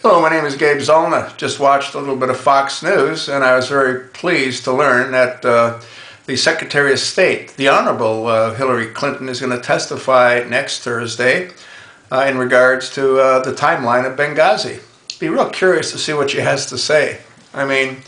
Hello, my name is Gabe Zollner. Just watched a little bit of Fox News, and I was very pleased to learn that the Secretary of State, the Honorable Hillary Clinton, is going to testify next Thursday in regards to the timeline of Benghazi. Be real curious to see what she has to say. I mean,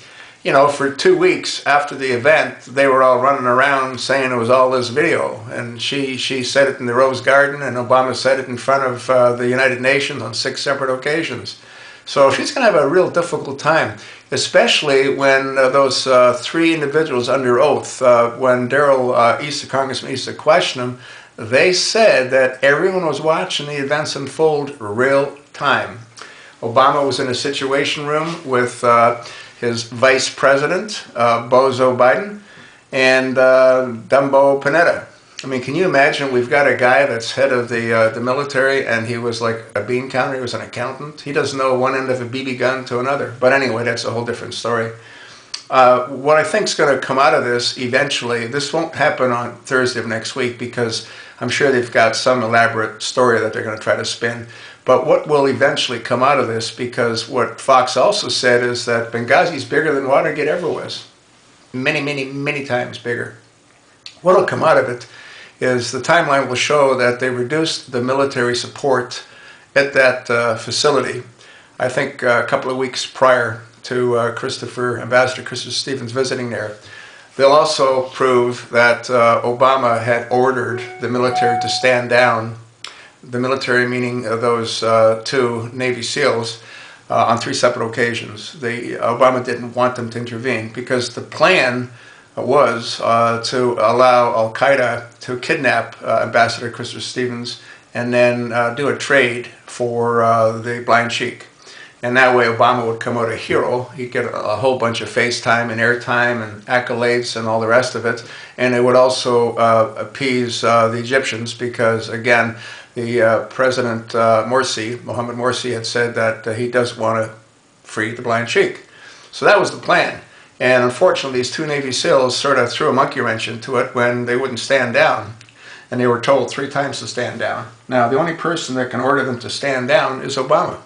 you know, for 2 weeks after the event, they were all running around saying it was all this video. And she said it in the Rose Garden, and Obama said it in front of the United Nations on 6 separate occasions. So she's going to have a real difficult time, especially when those 3 individuals under oath, when Congressman Issa questioned them, they said that everyone was watching the events unfold real time. Obama was in a situation room with his vice president, Bozo Biden, and Dumbo Panetta. I mean, can you imagine? We've got a guy that's head of the military, and he was like a bean counter. He was an accountant. He doesn't know one end of a BB gun to another. But anyway, that's a whole different story. What I think is going to come out of this eventually, this won't happen on Thursday of next week because I'm sure they've got some elaborate story that they're going to try to spin. But what will eventually come out of this, because what Fox also said is that Benghazi is bigger than Watergate ever was. Many, many, many times bigger. What will come out of it is the timeline will show that they reduced the military support at that facility, I think a couple of weeks prior to Ambassador Christopher Stevens visiting there. They'll also prove that Obama had ordered the military to stand down, the military meaning those 2 Navy SEALs, on 3 separate occasions. Obama didn't want them to intervene because the plan was to allow Al-Qaeda to kidnap Ambassador Christopher Stevens and then do a trade for the blind sheik. And that way Obama would come out a hero. He'd get a whole bunch of FaceTime and airtime and accolades and all the rest of it. And it would also appease the Egyptians because, again, the President Mohammed Morsi, had said that he does want to free the blind sheik. So that was the plan. And unfortunately, these 2 Navy SEALs sort of threw a monkey wrench into it when they wouldn't stand down. And they were told 3 times to stand down. Now, the only person that can order them to stand down is Obama.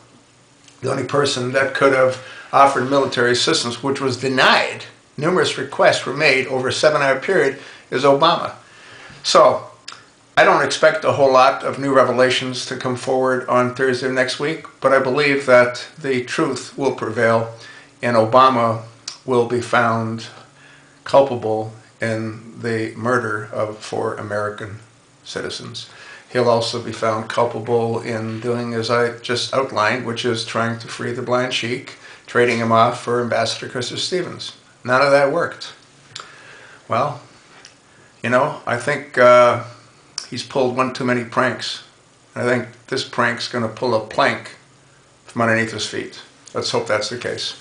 The only person that could have offered military assistance, which was denied, numerous requests were made over a 7-hour period, is Obama. So, I don't expect a whole lot of new revelations to come forward on Thursday of next week, but I believe that the truth will prevail and Obama will be found culpable in the murder of 4 American citizens. He'll also be found culpable in doing as I just outlined, which is trying to free the blind sheik, trading him off for Ambassador Christopher Stevens. None of that worked. Well, you know, I think he's pulled one too many pranks. I think this prank's going to pull a plank from underneath his feet. Let's hope that's the case.